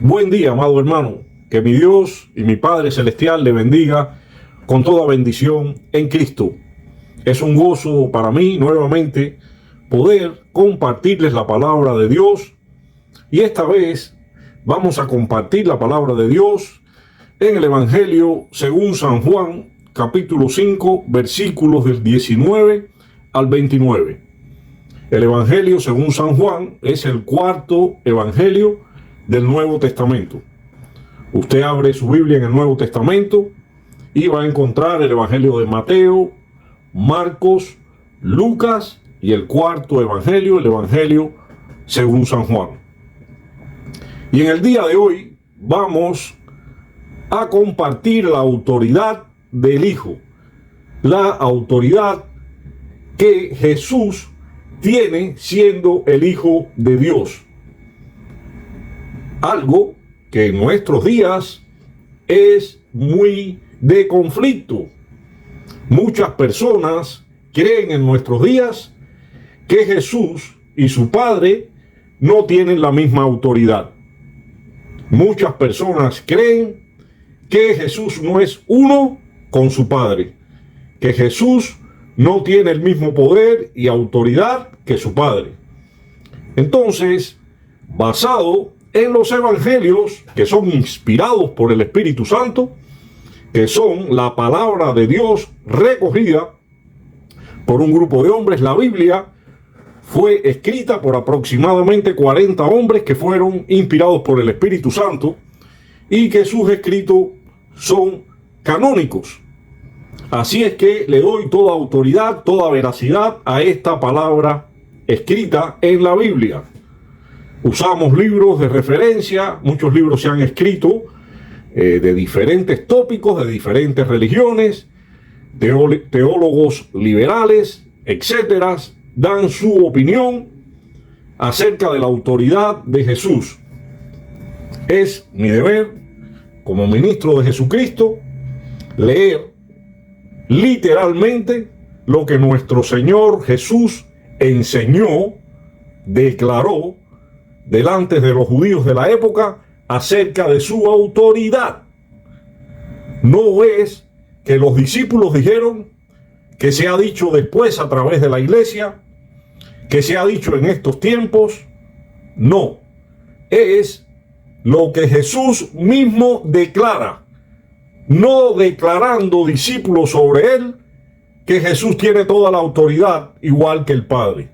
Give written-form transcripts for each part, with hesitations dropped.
Buen día, amado hermano. Que mi Dios y mi Padre Celestial le bendiga con toda bendición en Cristo. Es un gozo para mí nuevamente poder compartirles la palabra de Dios. Y esta vez vamos a compartir la palabra de Dios en el Evangelio según San Juan, capítulo 5, versículos del 19 al 29. El Evangelio según San Juan es el cuarto Evangelio del Nuevo Testamento. Usted abre su Biblia en el Nuevo Testamento y va a encontrar el Evangelio de Mateo, Marcos, Lucas y el cuarto Evangelio, el Evangelio según San Juan. Y en el día de hoy vamos a compartir la autoridad del Hijo, la autoridad que Jesús tiene siendo el Hijo de Dios. Algo que en nuestros días es muy de conflicto. Muchas personas creen en nuestros días que Jesús y su Padre no tienen la misma autoridad. Muchas personas creen que Jesús no es uno con su Padre, que Jesús no tiene el mismo poder y autoridad que su Padre. Entonces, basado en los evangelios que son inspirados por el Espíritu Santo, que son la palabra de Dios recogida por un grupo de hombres, la Biblia fue escrita por aproximadamente 40 hombres que fueron inspirados por el Espíritu Santo y que sus escritos son canónicos. Así es que le doy toda autoridad, toda veracidad a esta palabra escrita en la Biblia. Usamos libros de referencia, muchos libros se han escrito de diferentes tópicos, de diferentes religiones, teólogos liberales, etcétera, dan su opinión acerca de la autoridad de Jesús. Es mi deber, como ministro de Jesucristo, leer literalmente lo que nuestro Señor Jesús enseñó, declaró delante de los judíos de la época acerca de su autoridad. No es que los discípulos dijeron, que se ha dicho después a través de la iglesia, que se ha dicho en estos tiempos. No, es lo que Jesús mismo declara, no declarando discípulos sobre él, que Jesús tiene toda la autoridad igual que el Padre.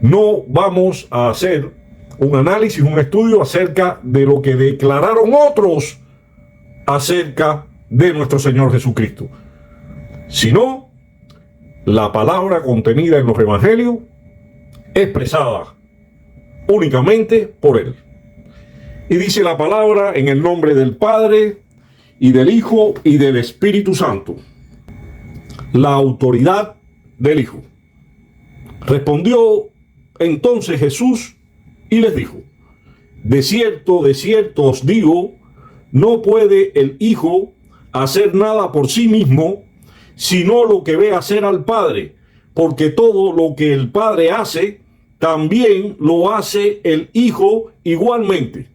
No vamos a hacer un análisis, un estudio acerca de lo que declararon otros acerca de nuestro Señor Jesucristo, sino la palabra contenida en los evangelios, expresada únicamente por Él. Y dice la palabra en el nombre del Padre, y del Hijo, y del Espíritu Santo. La autoridad del Hijo. Respondió entonces Jesús y les dijo: de cierto os digo, no puede el Hijo hacer nada por sí mismo, sino lo que ve hacer al Padre, porque todo lo que el Padre hace, también lo hace el Hijo igualmente.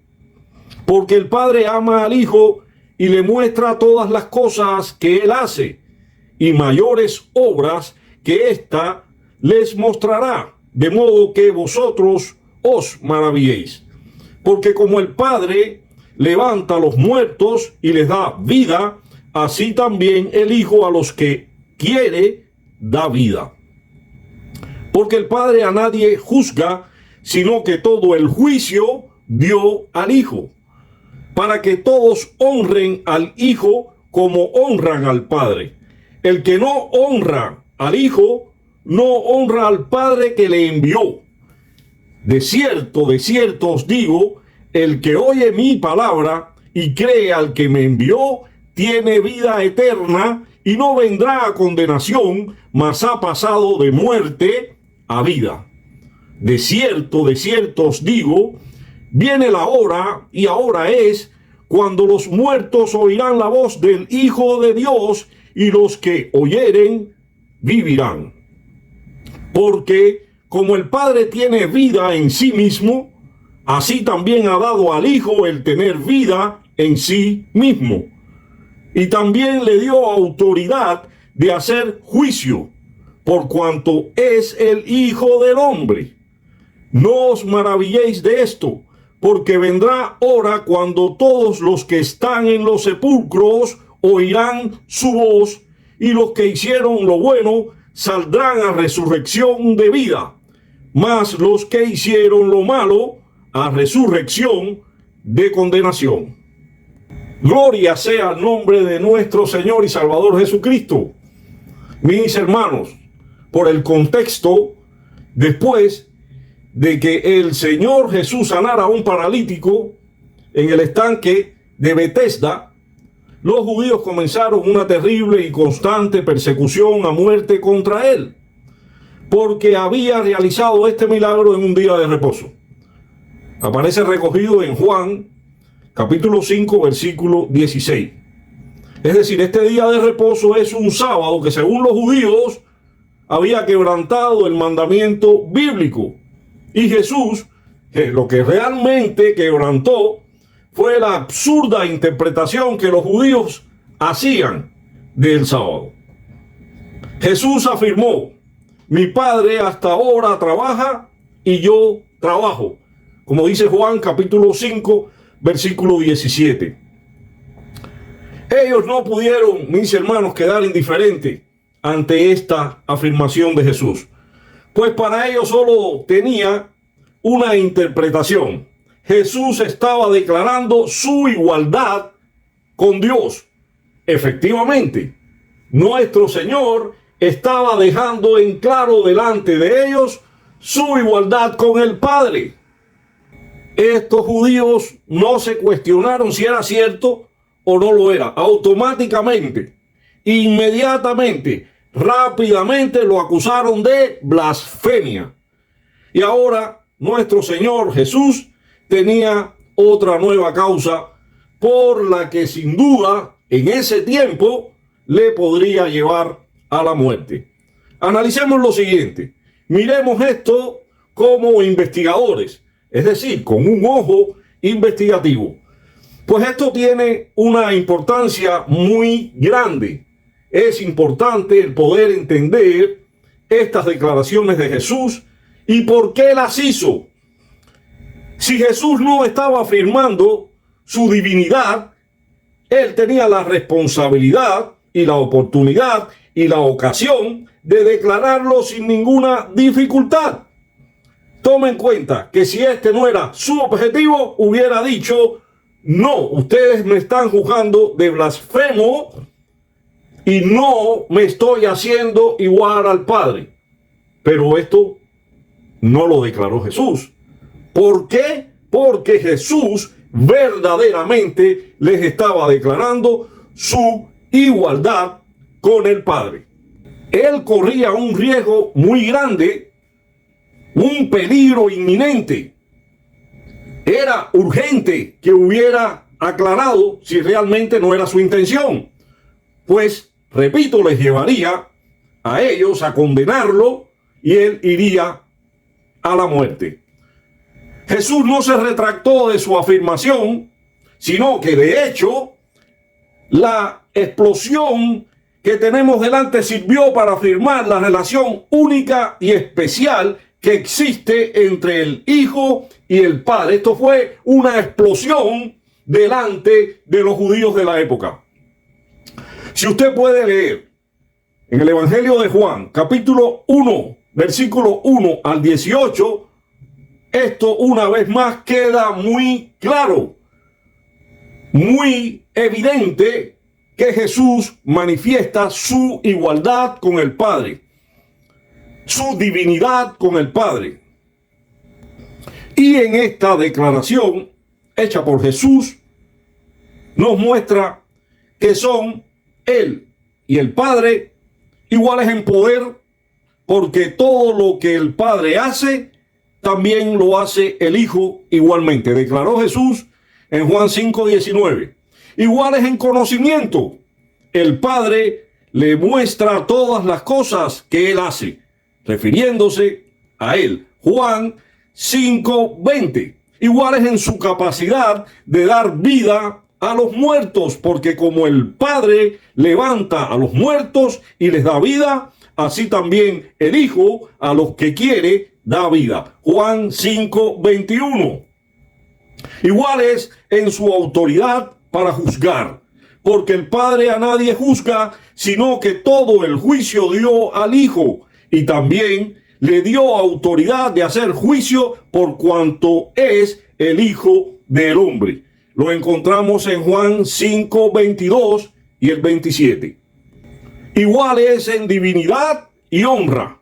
Porque el Padre ama al Hijo y le muestra todas las cosas que Él hace, y mayores obras que ésta les mostrará, de modo que vosotros os maravilléis. Porque como el Padre levanta a los muertos y les da vida, así también el Hijo a los que quiere da vida. Porque el Padre a nadie juzga, sino que todo el juicio dio al Hijo, para que todos honren al Hijo como honran al Padre. El que no honra al Hijo, no honra al Padre que le envió. De cierto os digo, el que oye mi palabra y cree al que me envió, tiene vida eterna y no vendrá a condenación, mas ha pasado de muerte a vida. De cierto os digo, viene la hora, y ahora es, cuando los muertos oirán la voz del Hijo de Dios, y los que oyeren vivirán. Porque como el Padre tiene vida en sí mismo, así también ha dado al Hijo el tener vida en sí mismo. Y también le dio autoridad de hacer juicio, por cuanto es el Hijo del Hombre. No os maravilléis de esto, porque vendrá hora cuando todos los que están en los sepulcros oirán su voz, y los que hicieron lo bueno saldrán a resurrección de vida, mas los que hicieron lo malo a resurrección de condenación. Gloria sea al nombre de nuestro Señor y Salvador Jesucristo. Mis hermanos, por el contexto, después de que el Señor Jesús sanara a un paralítico en el estanque de Betesda, los judíos comenzaron una terrible y constante persecución a muerte contra él, porque había realizado este milagro en un día de reposo. Aparece recogido en Juan, capítulo 5, versículo 16. Es decir, este día de reposo es un sábado que, según los judíos, había quebrantado el mandamiento bíblico. Y Jesús, lo que realmente quebrantó fue la absurda interpretación que los judíos hacían del sábado. Jesús afirmó: mi Padre hasta ahora trabaja y yo trabajo, como dice Juan capítulo 5, versículo 17. Ellos no pudieron, mis hermanos, quedar indiferentes ante esta afirmación de Jesús, pues para ellos solo tenía una interpretación. Jesús estaba declarando su igualdad con Dios. Efectivamente, nuestro Señor estaba dejando en claro delante de ellos su igualdad con el Padre. Estos judíos no se cuestionaron si era cierto o no lo era. Automáticamente, inmediatamente, rápidamente lo acusaron de blasfemia. Y ahora nuestro Señor Jesús tenía otra nueva causa por la que sin duda en ese tiempo le podría llevar a la muerte. Analicemos lo siguiente. Miremos esto como investigadores, es decir, con un ojo investigativo. Pues esto tiene una importancia muy grande. Es importante el poder entender estas declaraciones de Jesús y por qué las hizo. Si Jesús no estaba afirmando su divinidad, él tenía la responsabilidad y la oportunidad y la ocasión de declararlo sin ninguna dificultad. Tome en cuenta que si este no era su objetivo, hubiera dicho: no, ustedes me están juzgando de blasfemo y no me estoy haciendo igual al Padre. Pero esto no lo declaró Jesús. ¿Por qué? Porque Jesús verdaderamente les estaba declarando su igualdad con el Padre. Él corría un riesgo muy grande, un peligro inminente. Era urgente que hubiera aclarado si realmente no era su intención. Pues, repito, les llevaría a ellos a condenarlo y él iría a la muerte. Jesús no se retractó de su afirmación, sino que de hecho la explosión que tenemos delante sirvió para afirmar la relación única y especial que existe entre el Hijo y el Padre. Esto fue una explosión delante de los judíos de la época. Si usted puede leer en el Evangelio de Juan, capítulo 1, versículo 1 al 18, esto una vez más queda muy claro, muy evidente que Jesús manifiesta su igualdad con el Padre, su divinidad con el Padre. Y en esta declaración hecha por Jesús nos muestra que son Él y el Padre iguales en poder, porque todo lo que el Padre hace, también lo hace el Hijo igualmente. Declaró Jesús en Juan 5:19. Iguales en conocimiento. El Padre le muestra todas las cosas que Él hace, refiriéndose a Él. Juan 5:20. iguales en su capacidad de dar vida a los muertos, porque como el Padre levanta a los muertos y les da vida, así también el Hijo a los que quiere da vida. Juan 5:21. Iguales en su autoridad para juzgar, porque el Padre a nadie juzga, sino que todo el juicio dio al Hijo, y también le dio autoridad de hacer juicio por cuanto es el Hijo del Hombre. Lo encontramos en Juan 5:22 y el 27. Iguales en divinidad y honra,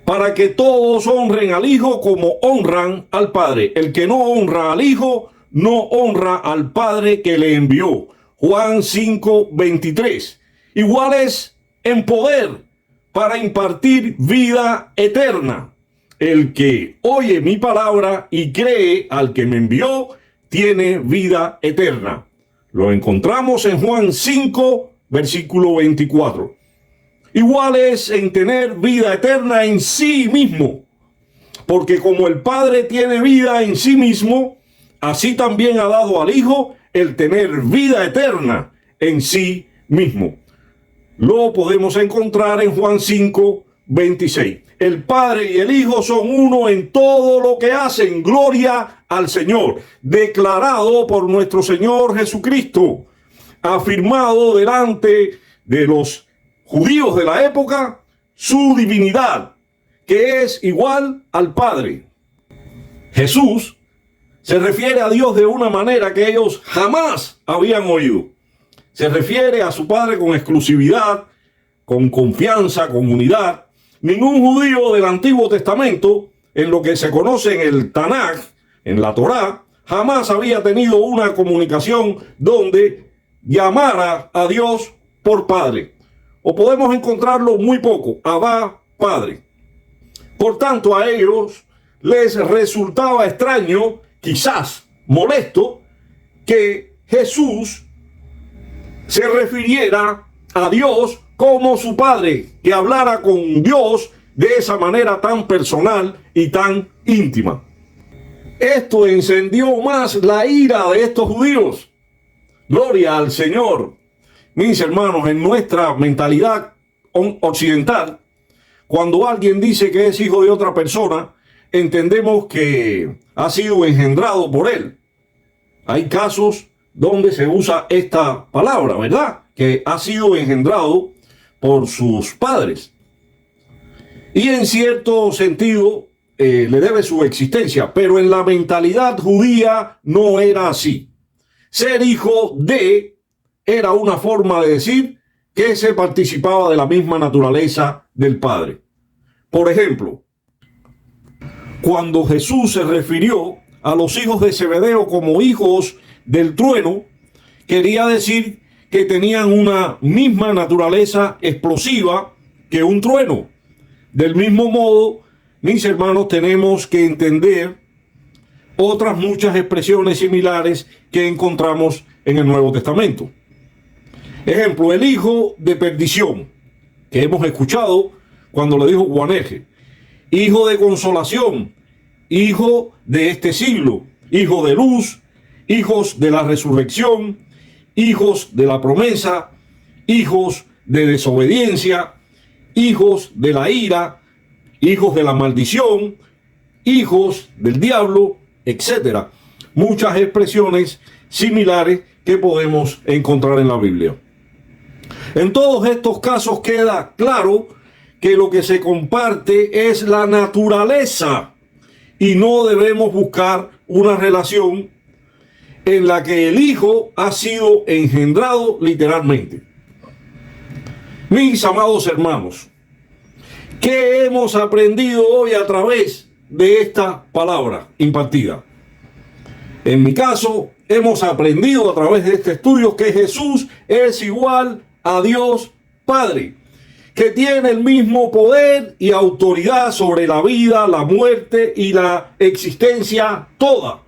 para que todos honren al Hijo como honran al Padre. El que no honra al Hijo, no honra al Padre que le envió. Juan 5:23. Iguales en poder, para impartir vida eterna. El que oye mi palabra y cree al que me envió, tiene vida eterna. Lo encontramos en Juan 5, versículo 24. Iguales en tener vida eterna en sí mismo, porque como el Padre tiene vida en sí mismo, así también ha dado al Hijo el tener vida eterna en sí mismo. Lo podemos encontrar en Juan 5:26. El Padre y el Hijo son uno en todo lo que hacen. Gloria al Señor. Declarado por nuestro Señor Jesucristo. Afirmado delante de los judíos de la época su divinidad, que es igual al Padre. Jesús se refiere a Dios de una manera que ellos jamás habían oído. Se refiere a su Padre con exclusividad, con confianza, con unidad. Ningún judío del Antiguo Testamento, en lo que se conoce en el Tanaj, en la Torá, jamás había tenido una comunicación donde llamara a Dios por Padre. O podemos encontrarlo muy poco, Abba, Padre. Por tanto, a ellos les resultaba extraño, quizás molesto, que Jesús se refiriera a Dios como su Padre, que hablara con Dios de esa manera tan personal y tan íntima. Esto encendió más la ira de estos judíos. Gloria al Señor. Mis hermanos, en nuestra mentalidad occidental, cuando alguien dice que es hijo de otra persona, entendemos que ha sido engendrado por él. Hay casos donde se usa esta palabra, ¿verdad? Que ha sido engendrado por sus padres. Y en cierto sentido le debe su existencia, pero en la mentalidad judía no era así. Ser hijo de era una forma de decir que se participaba de la misma naturaleza del Padre. Por ejemplo, cuando Jesús se refirió a los hijos de Zebedeo como hijos del trueno, quería decir que tenían una misma naturaleza explosiva que un trueno. Del mismo modo, mis hermanos, tenemos que entender otras muchas expresiones similares que encontramos en el Nuevo Testamento. Ejemplo, el hijo de perdición, que hemos escuchado cuando le dijo Boanerges. Hijo de consolación, hijo de este siglo, hijo de luz, hijos de la resurrección, hijos de la promesa, hijos de desobediencia, hijos de la ira, hijos de la maldición, hijos del diablo, etc. Muchas expresiones similares que podemos encontrar en la Biblia. En todos estos casos queda claro que lo que se comparte es la naturaleza y no debemos buscar una relación en la que el Hijo ha sido engendrado literalmente. Mis amados hermanos, ¿qué hemos aprendido hoy a través de esta palabra impartida? En mi caso, hemos aprendido a través de este estudio que Jesús es igual a Dios Padre, que tiene el mismo poder y autoridad sobre la vida, la muerte y la existencia toda.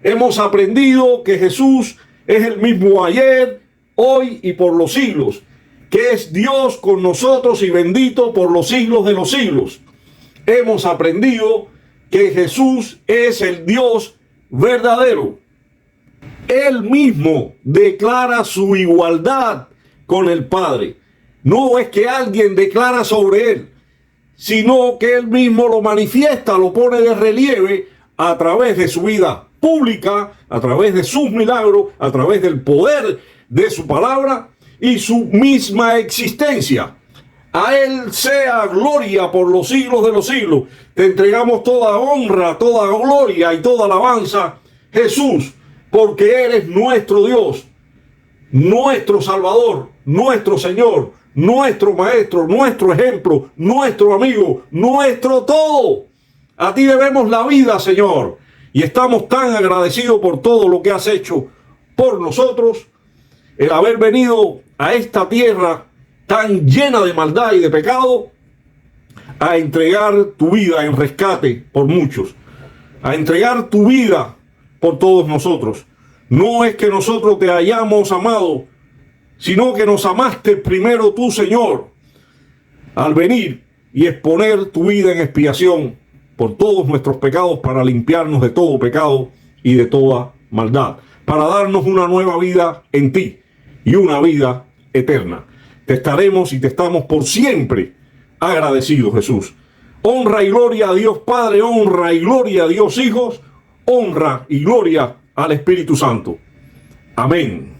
Hemos aprendido que Jesús es el mismo ayer, hoy y por los siglos, que es Dios con nosotros y bendito por los siglos de los siglos. Hemos aprendido que Jesús es el Dios verdadero. Él mismo declara su igualdad con el Padre. No es que alguien declara sobre él, sino que él mismo lo manifiesta, lo pone de relieve a través de su vida pública, a través de sus milagros, a través del poder de su palabra y su misma existencia. A Él sea gloria por los siglos de los siglos. Te entregamos toda honra, toda gloria y toda alabanza, Jesús, porque eres nuestro Dios, nuestro Salvador, nuestro Señor, nuestro Maestro, nuestro ejemplo, nuestro amigo, nuestro todo. A ti debemos la vida, Señor, y estamos tan agradecidos por todo lo que has hecho por nosotros, el haber venido a esta tierra tan llena de maldad y de pecado, a entregar tu vida en rescate por muchos, a entregar tu vida por todos nosotros. No es que nosotros te hayamos amado, sino que nos amaste primero tú, Señor, al venir y exponer tu vida en expiación por todos nuestros pecados, para limpiarnos de todo pecado y de toda maldad, para darnos una nueva vida en ti y una vida eterna. Te estaremos y te estamos por siempre agradecidos, Jesús. Honra y gloria a Dios Padre, honra y gloria a Dios Hijos, honra y gloria al Espíritu Santo. Amén.